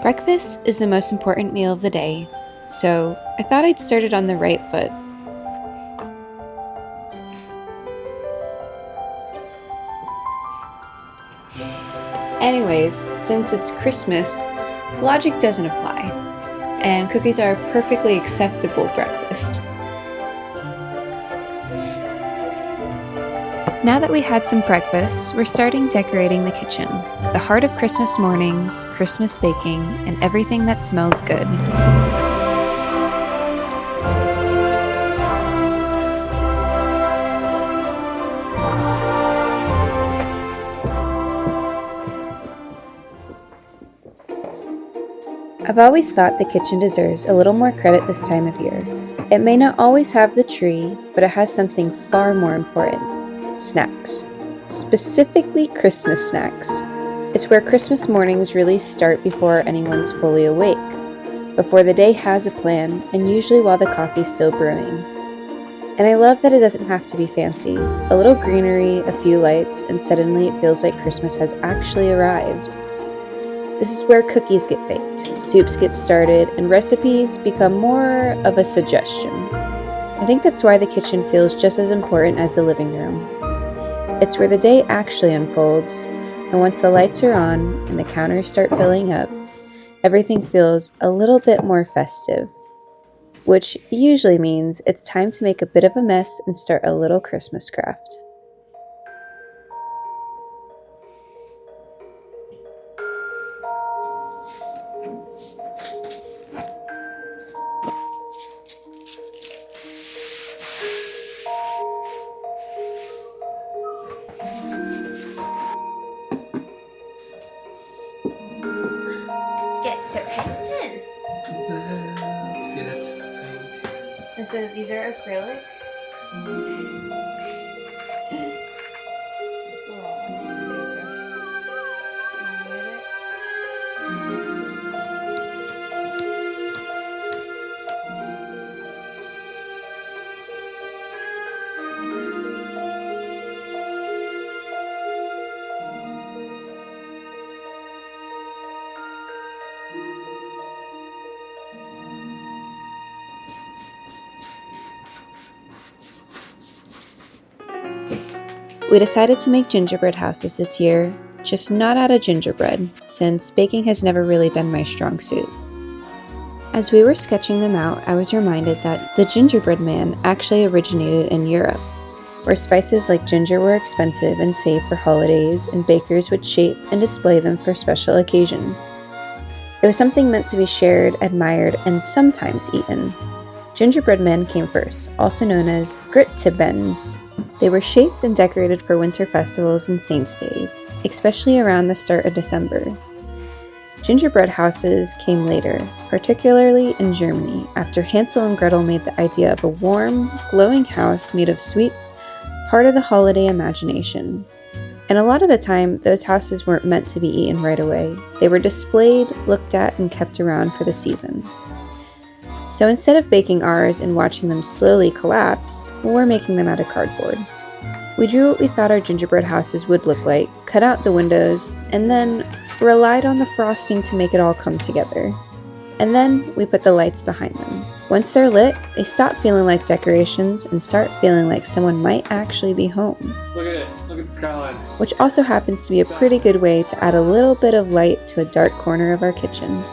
Breakfast is the most important meal of the day, so I thought I'd start it on the right foot. Anyways, since it's Christmas, logic doesn't apply, and cookies are a perfectly acceptable breakfast. Now that we had some breakfast, we're starting decorating the kitchen, the heart of Christmas mornings, Christmas baking, and everything that smells good. I've always thought the kitchen deserves a little more credit this time of year. It may not always have the tree, but it has something far more important: snacks. Specifically Christmas snacks. It's where Christmas mornings really start before anyone's fully awake, before the day has a plan, and usually while the coffee's still brewing. And I love that it doesn't have to be fancy. A little greenery, a few lights, and suddenly it feels like Christmas has actually arrived. This is where cookies get baked, soups get started, and recipes become more of a suggestion. I think that's why the kitchen feels just as important as the living room. It's where the day actually unfolds, and once the lights are on and the counters start filling up, everything feels a little bit more festive, which usually means it's time to make a bit of a mess and start a little Christmas craft. Let's get painting. And so these are acrylic? We decided to make gingerbread houses this year, just not out of gingerbread, since baking has never really been my strong suit. As we were sketching them out, I was reminded that the gingerbread man actually originated in Europe, where spices like ginger were expensive and saved for holidays, and bakers would shape and display them for special occasions. It was something meant to be shared, admired, and sometimes eaten. Gingerbread men came first, also known as grittebens. They were shaped and decorated for winter festivals and saints' days, especially around the start of December. Gingerbread houses came later, particularly in Germany, after Hansel and Gretel made the idea of a warm, glowing house made of sweets part of the holiday imagination. And a lot of the time, those houses weren't meant to be eaten right away. They were displayed, looked at, and kept around for the season. So instead of baking ours and watching them slowly collapse, we're making them out of cardboard. We drew what we thought our gingerbread houses would look like, cut out the windows, and then relied on the frosting to make it all come together. And then we put the lights behind them. Once they're lit, they stop feeling like decorations and start feeling like someone might actually be home. Look at it. Look at the skyline. Which also happens to be a pretty good way to add a little bit of light to a dark corner of our kitchen.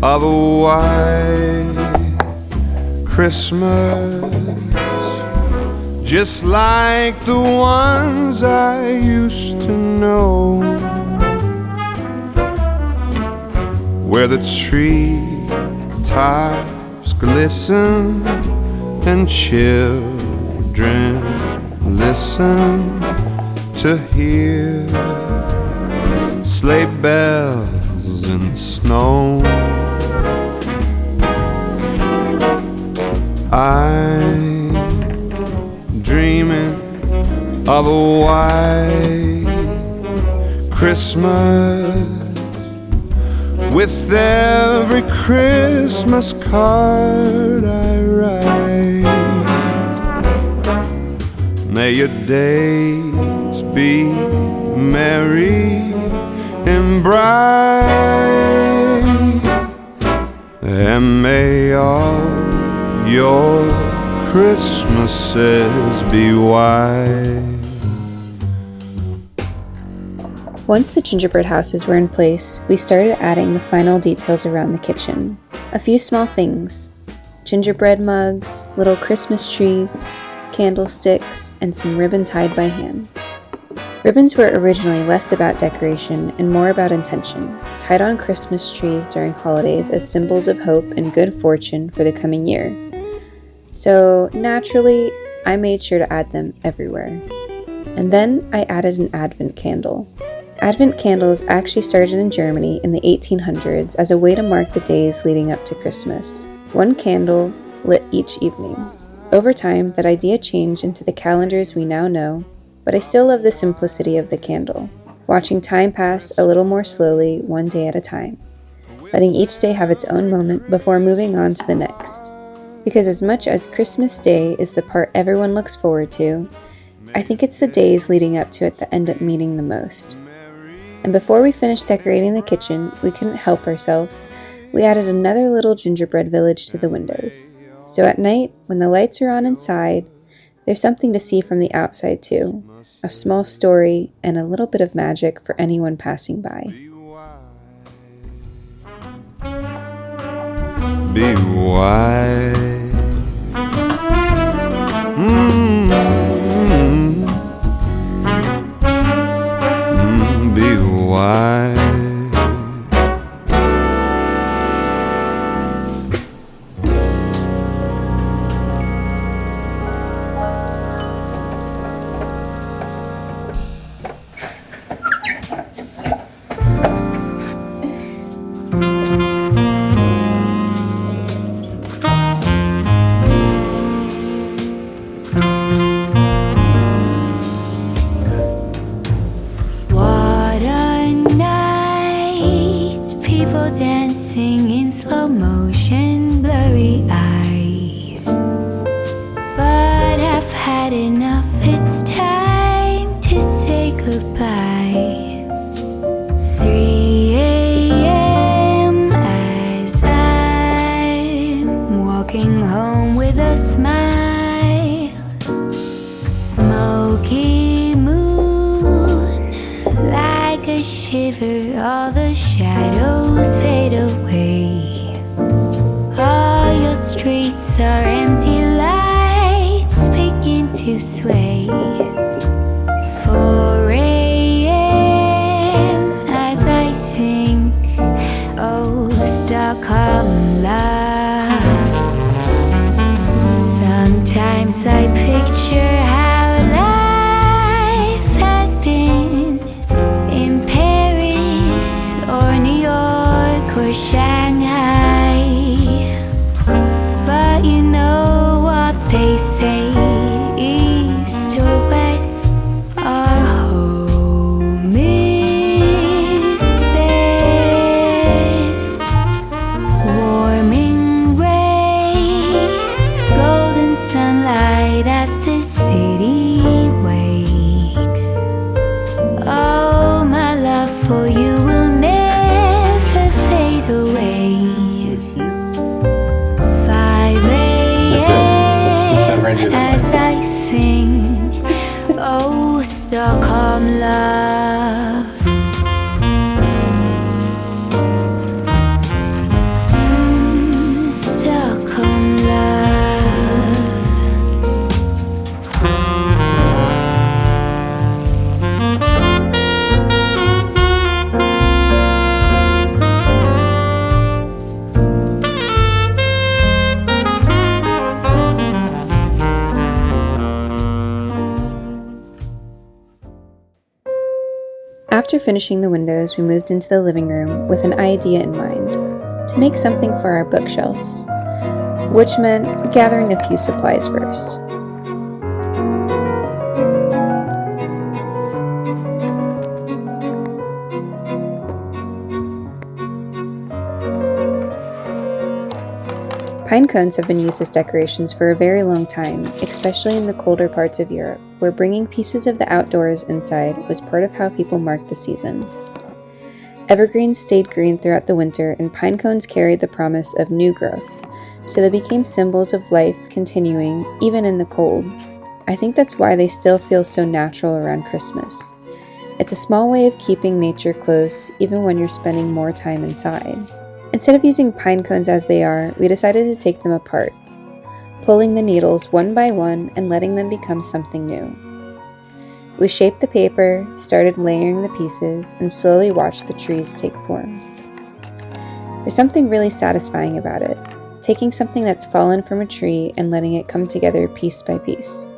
of a white Christmas, just like the ones I used to know, where the tree tops glisten and children listen to hear sleigh bells in snow. I'm dreaming of a white Christmas, with every Christmas card I write. May your days be merry and bright, and may all your Christmases be white. Once the gingerbread houses were in place, we started adding the final details around the kitchen. A few small things: gingerbread mugs, little Christmas trees, candlesticks, and some ribbon tied by hand. Ribbons were originally less about decoration and more about intention, tied on Christmas trees during holidays as symbols of hope and good fortune for the coming year. So naturally, I made sure to add them everywhere. And then I added an Advent candle. Advent candles actually started in Germany in the 1800s as a way to mark the days leading up to Christmas. One candle lit each evening. Over time, that idea changed into the calendars we now know, but I still love the simplicity of the candle, watching time pass a little more slowly, one day at a time, letting each day have its own moment before moving on to the next. Because as much as Christmas Day is the part everyone looks forward to, I think it's the days leading up to it that end up meaning the most. And before we finished decorating the kitchen, we couldn't help ourselves. We added another little gingerbread village to the windows. So at night, when the lights are on inside, there's something to see from the outside too. A small story and a little bit of magic for anyone passing by. Be white. Be white. Dancing in slow motion, blurry eyes. But I've had enough, it's time to say goodbye. 3 a.m. as I'm walking home with a smile. Smoky moon, like a shiver, all the shadows fade away. All your streets are empty, lights begin to sway. 4 a.m. as I think, oh, Stockholm love. Sometimes I picture how life had been in Paris or New York or Shanghai. But you know what they say, east or west, our home is best. Warming rays, golden sunlight as the city wakes. Oh, my love for you will never fade away. 5 a.m. After finishing the windows, we moved into the living room with an idea in mind, to make something for our bookshelves, which meant gathering a few supplies first. Pine cones have been used as decorations for a very long time, especially in the colder parts of Europe, where bringing pieces of the outdoors inside was part of how people marked the season. Evergreens stayed green throughout the winter, and pine cones carried the promise of new growth, so they became symbols of life continuing even in the cold. I think that's why they still feel so natural around Christmas. It's a small way of keeping nature close even when you're spending more time inside. Instead of using pine cones as they are, we decided to take them apart, pulling the needles one by one and letting them become something new. We shaped the paper, started layering the pieces, and slowly watched the trees take form. There's something really satisfying about it, taking something that's fallen from a tree and letting it come together piece by piece.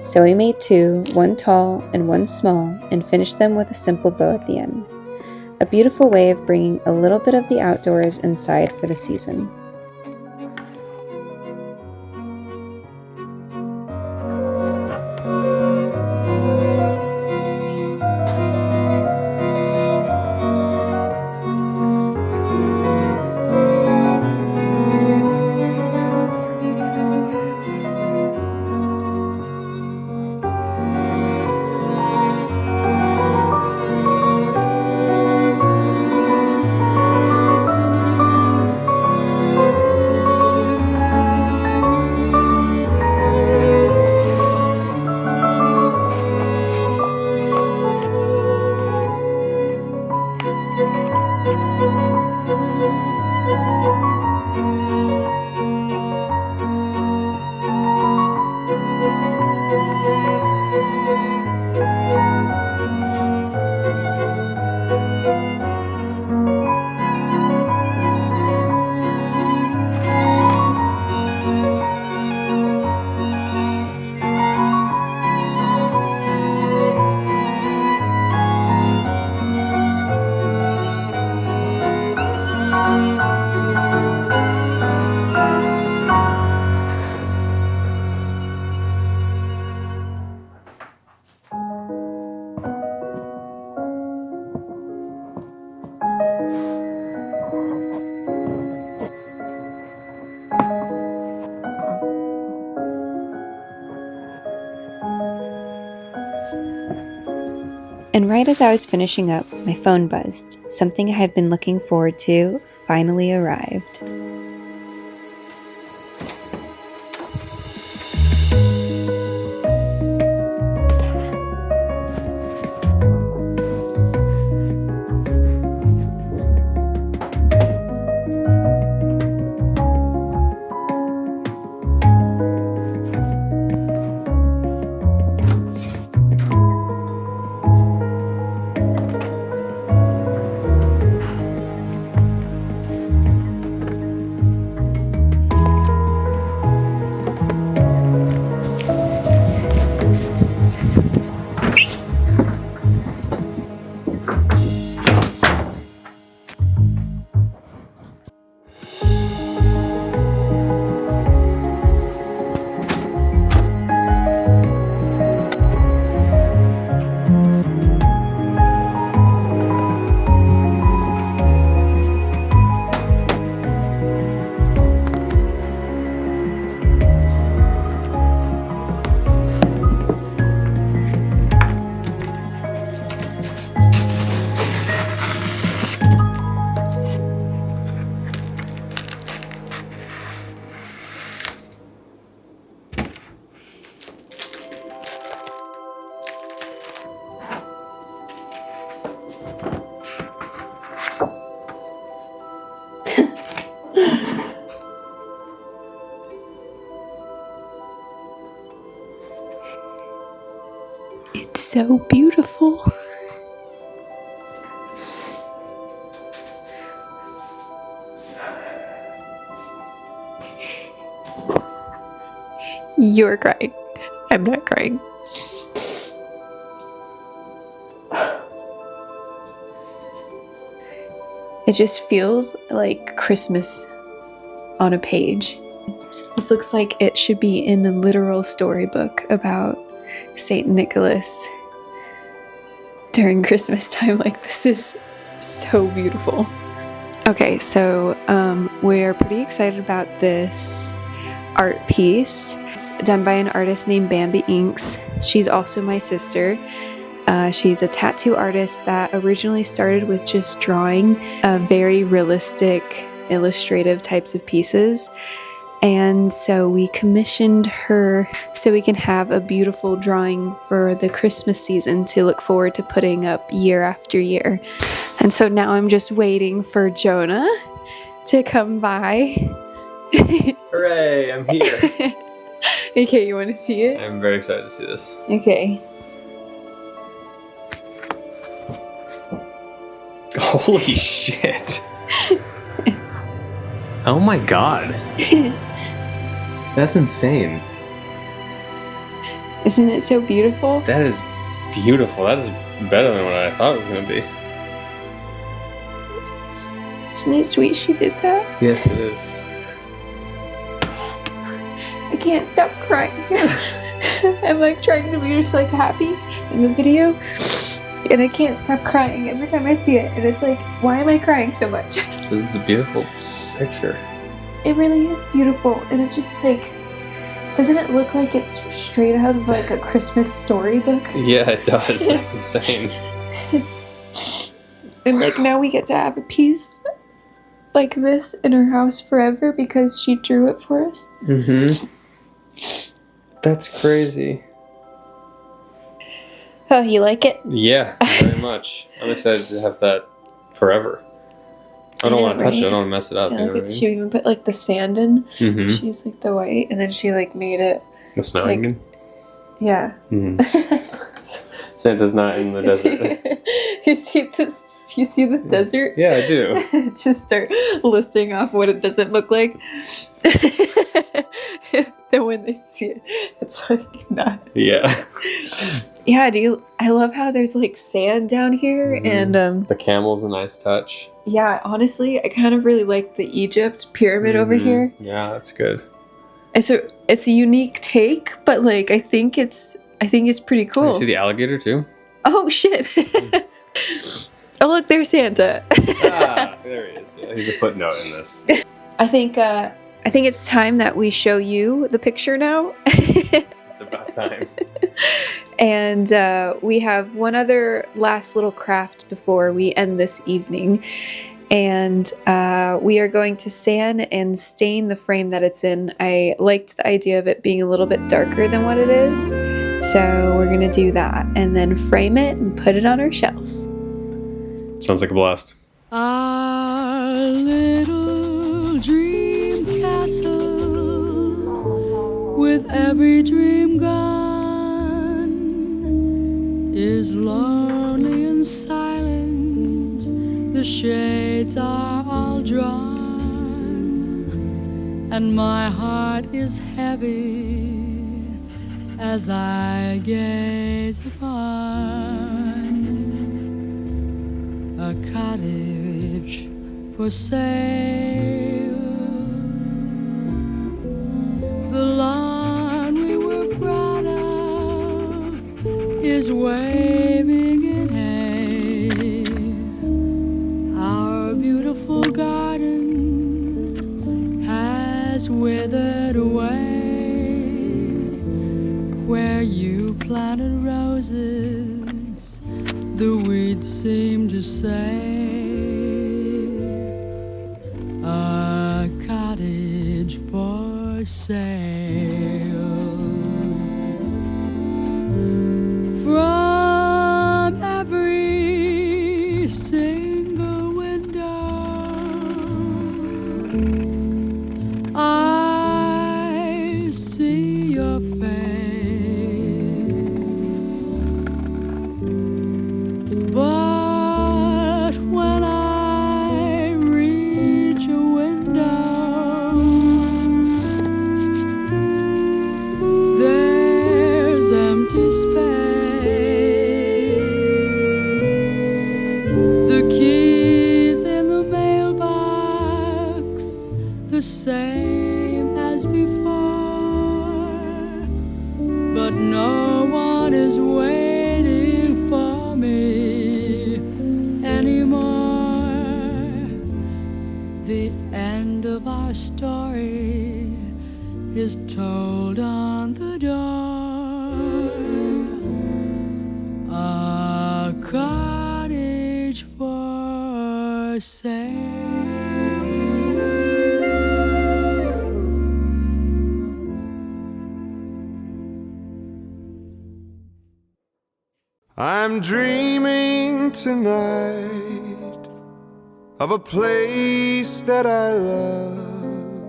So we made two, one tall and one small, and finished them with a simple bow at the end. A beautiful way of bringing a little bit of the outdoors inside for the season. And right as I was finishing up, my phone buzzed. Something I had been looking forward to finally arrived. It's so beautiful. You're crying. I'm not crying. It just feels like Christmas on a page. This looks like it should be in a literal storybook about Saint Nicholas during Christmas time. Like, this is so beautiful. Okay, so we're pretty excited about this art piece. It's done by an artist named Bambi Inks. She's also my sister. She's a tattoo artist that originally started with just drawing very realistic, illustrative types of pieces. And so we commissioned her so we can have a beautiful drawing for the Christmas season to look forward to putting up year after year. And so now I'm just waiting for Jonah to come by. Hooray, I'm here. Okay, you want to see it? I'm very excited to see this. Okay. Holy shit. Oh my god. That's insane. Isn't it so beautiful? That is beautiful. That is better than what I thought it was going to be. Isn't it sweet she did that? Yes, it is. I can't stop crying. I'm like trying to be just like happy in the video, and I can't stop crying every time I see it. And it's like, why am I crying so much? This is a beautiful picture. It really is beautiful, and it just like, doesn't it look like it's straight out of like a Christmas storybook? Yeah, it does. That's insane. And like now we get to have a piece like this in our house forever because she drew it for us. Mm-hmm. That's crazy. Oh, you like it? Yeah, very much. I'm excited to have that forever. I don't want to touch it. I don't want to mess it up. Yeah, You know look what I at, mean? she even put like the sand in. Mm-hmm. She used like the white, and then she like made it. The snow, like- you mean? Yeah. Mm-hmm. Santa's not in the desert. You see this? You see the desert? Yeah, I do. Just start listing off what it doesn't look like. Then when they see it, it's like not. Yeah. Yeah, I love how there's like sand down here, Mhm. and The camel's a nice touch. yeah, honestly, I kind of really like the Egypt pyramid over Mhm. here. Yeah, that's good. And so it's a unique take, but like I think it's pretty You cool. see the alligator too? Oh shit! Oh look, there's Santa. Ah, there he is. Yeah, he's a footnote in this. I think it's time that we show you the picture now. It's about time. And we have one other last little craft before we end this evening. And we are going to sand and stain the frame that it's in. I liked the idea of it being a little bit darker than what it is. So we're going to do that and then frame it and put it on our shelf. Sounds like a blast. Our little dream castle, with every dream gone, is lonely and silent. The shades are all drawn, and my heart is heavy as I gaze upon a cottage for sale. The lawn we were proud of is waving in hay. Our beautiful garden has withered away. Where you planted roses, the weeds seem to say, a cottage for sale. From every single window, I see your face. But when I reach a window, there's empty space. The keys in the mail the same as before, but no one is waiting for me anymore. The end of our story is told on the door. A cottage for sale. I'm dreaming tonight of a place that I love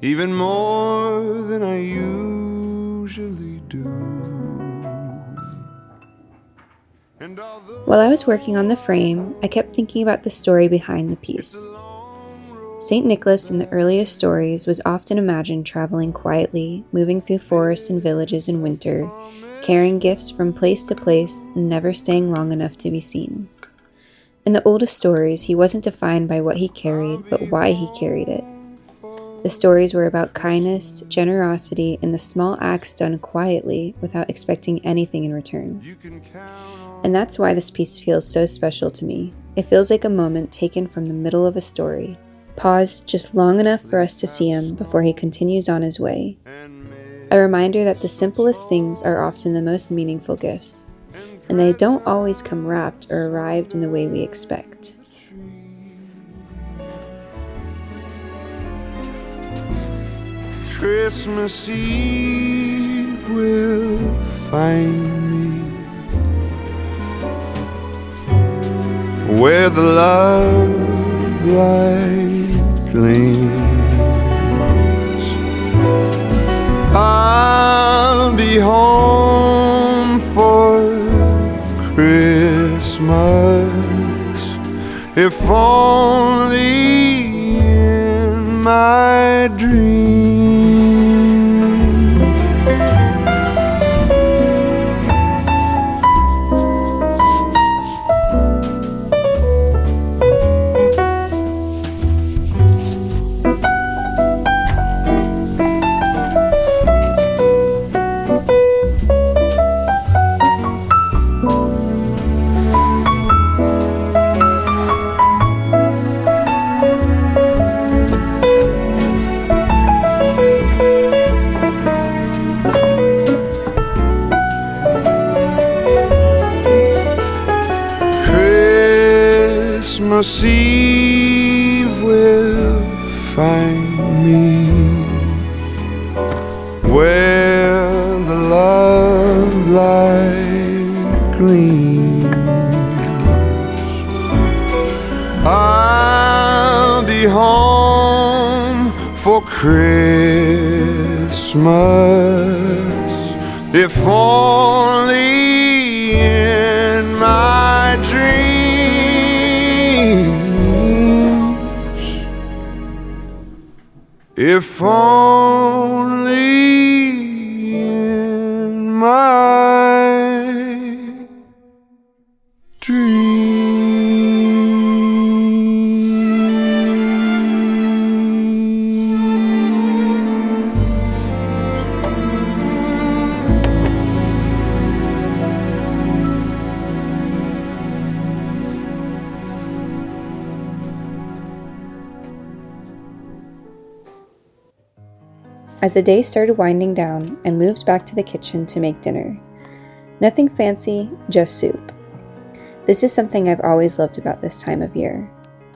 even more than I usually do. And although While I was working on the frame, I kept thinking about the story behind the piece. St. Nicholas in the earliest stories was often imagined traveling quietly, moving through forests and villages in winter, carrying gifts from place to place and never staying long enough to be seen. In the oldest stories, he wasn't defined by what he carried, but why he carried it. The stories were about kindness, generosity, and the small acts done quietly without expecting anything in return. you can count on And that's why this piece feels so special to me. It feels like a moment taken from the middle of a story, paused just long enough for us to see him before he continues on his way. and make A reminder that the simplest things are often the most meaningful gifts, and they don't always come wrapped or arrived in the way we expect. Christmas Eve will find me where the love light gleams. I'll be home for Christmas, if only in my dreams. Christmas Eve will find me where the love light gleams. I'll be home for Christmas, if only in my dreams. If only in my dreams. As the day started winding down, I moved back to the kitchen to make dinner. Nothing fancy, just soup. This is something I've always loved about this time of year.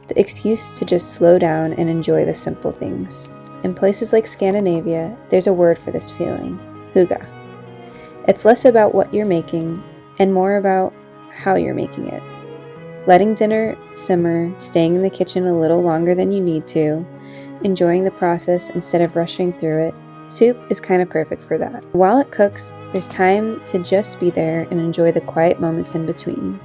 The excuse to just slow down and enjoy the simple things. In places like Scandinavia, there's a word for this feeling, hygge. It's less about what you're making and more about how you're making it. Letting dinner simmer, staying in the kitchen a little longer than you need to, enjoying the process instead of rushing through it. Soup is kind of perfect for that. While it cooks, there's time to just be there and enjoy the quiet moments in between.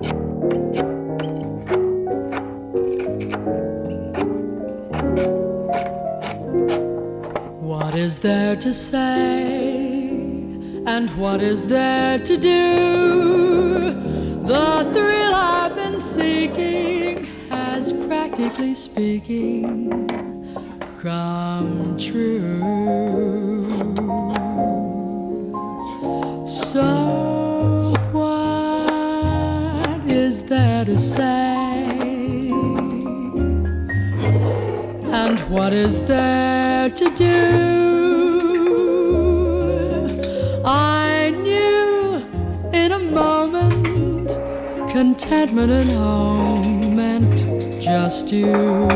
What is there to say, and what is there to do? The thrill I've been seeking has, practically speaking, come true. So what is there to say, and what is there to do? I knew in a moment contentment and home meant just you.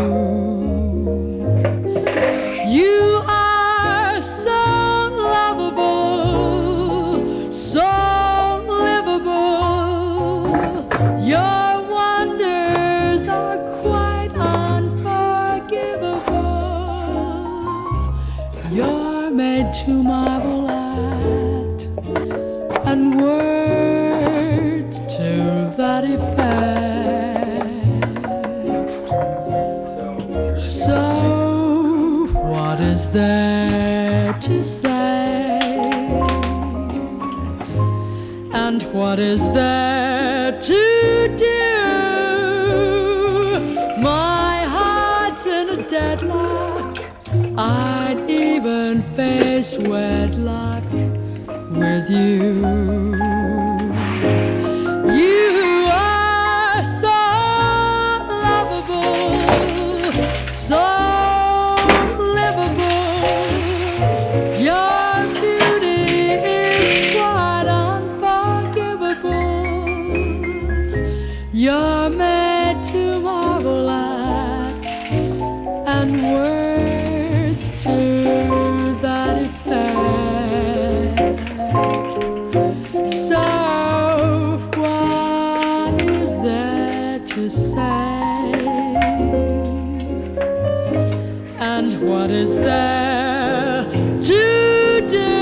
You are so lovable, so livable. Your wonders are quite unforgivable. You're made to marvel at, and words to that effect. So what is there to say, and what is there to do? My heart's in a deadlock. I'd even face wedlock with you. You are so lovable, so livable. Your beauty is quite unforgivable. You're made to marvel at, and words to that effect. So what is there to say, and what is there to do?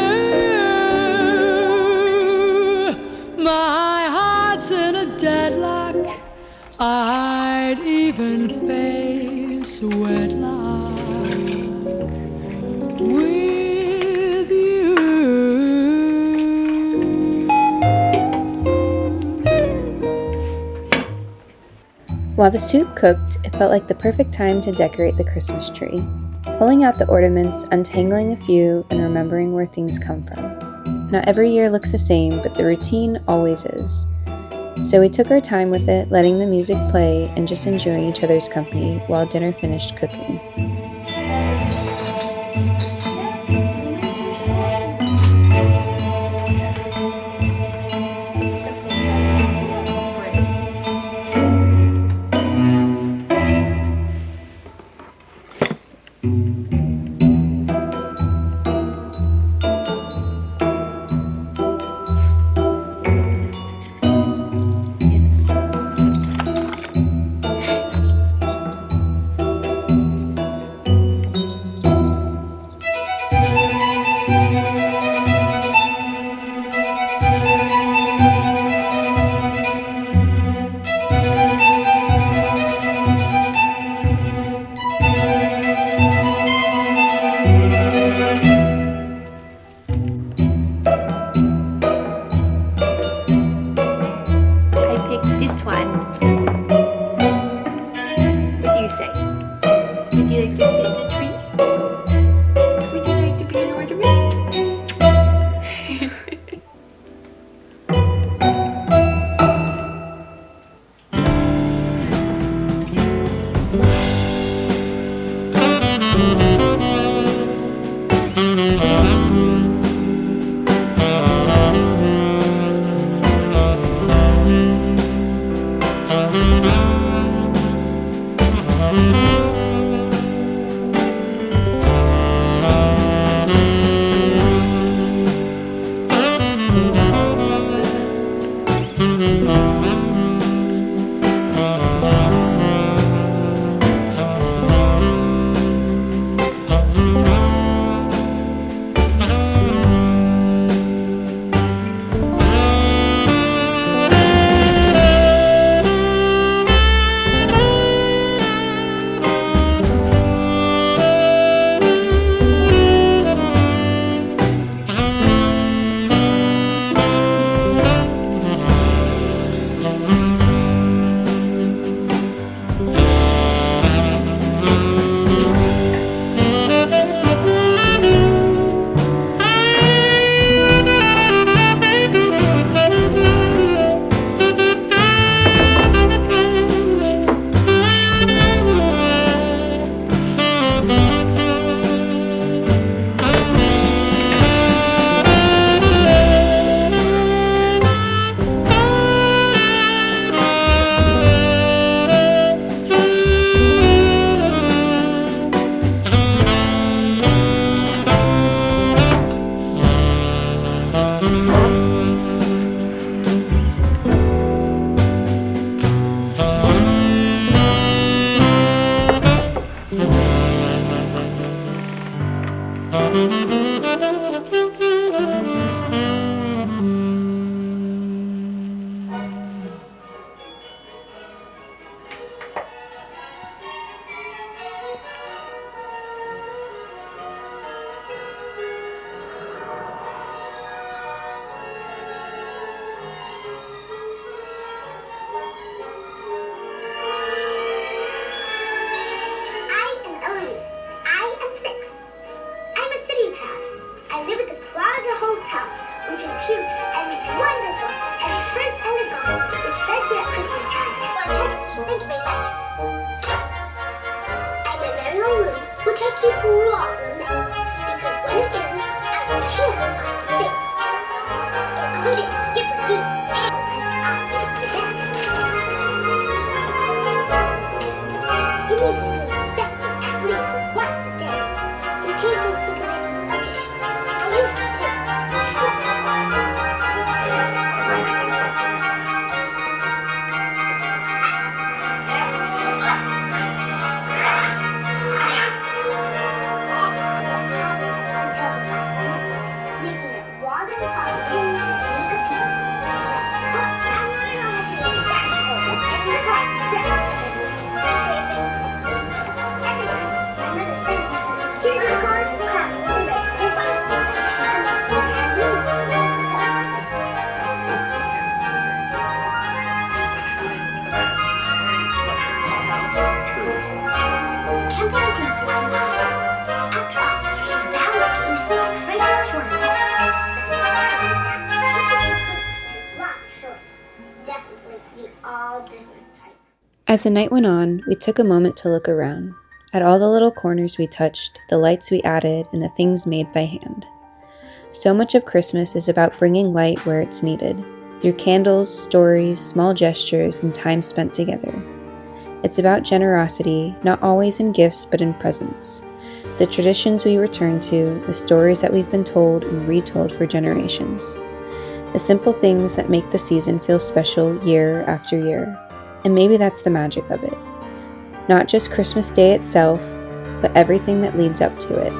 My heart's in a deadlock. I'd even face wedlock with you. While the soup cooked, it felt like the perfect time to decorate the Christmas tree. Pulling out the ornaments, untangling a few, and remembering where things come from. Not every year looks the same, but the routine always is. So we took our time with it, letting the music play and just enjoying each other's company while dinner finished cooking. rotten mess, because when it isn't, I can't find a thing, including Skipper T and it needs to be inspected at least once a day, in case I think of any additions. I usually do. Making it rather impossible to sneak a peek. Every time, Jack. Here's my card. Definitely the all business type. As the night went on, we took a moment to look around, at all the little corners we touched, the lights we added, and the things made by hand. So much of Christmas is about bringing light where it's needed, through candles, stories, small gestures, and time spent together. It's about generosity, not always in gifts but in presence. The traditions we return to, the stories that we've been told and retold for generations. The simple things that make the season feel special year after year. And maybe that's the magic of it. Not just Christmas Day itself, but everything that leads up to it.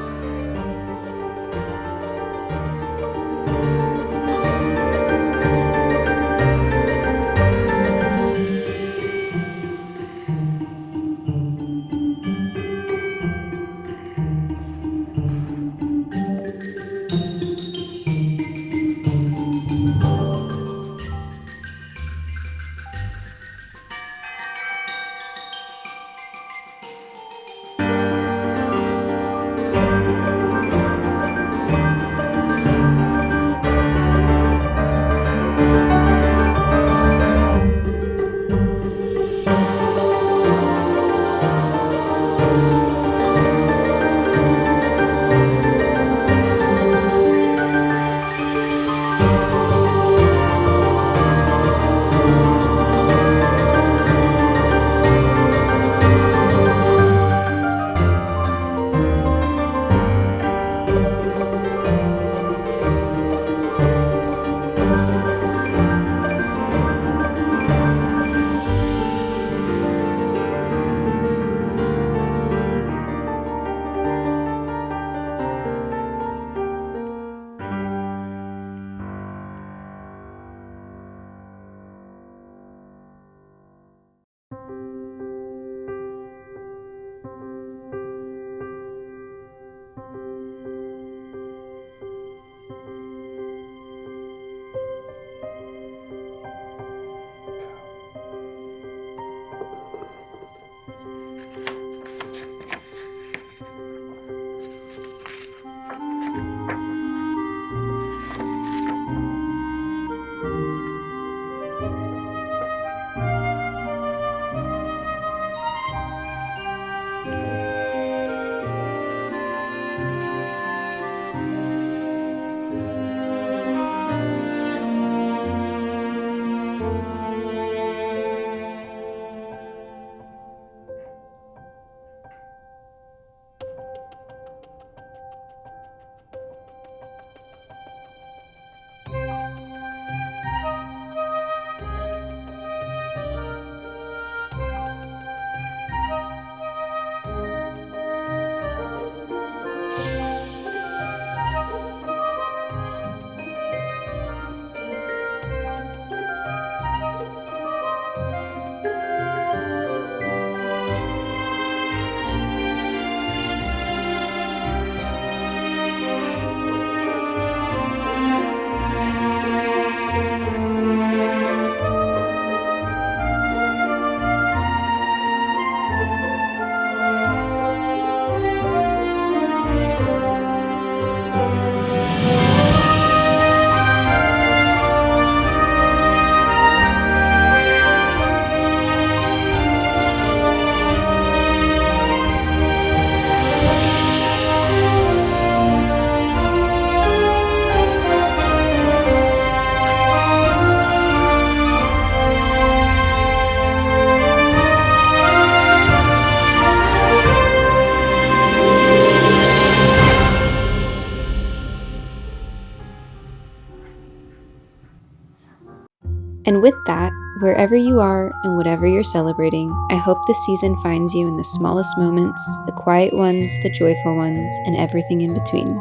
with that, wherever you are and whatever you're celebrating, I hope this season finds you in the smallest moments, the quiet ones, the joyful ones, and everything in between.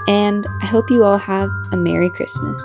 And I hope you all have a Merry Christmas.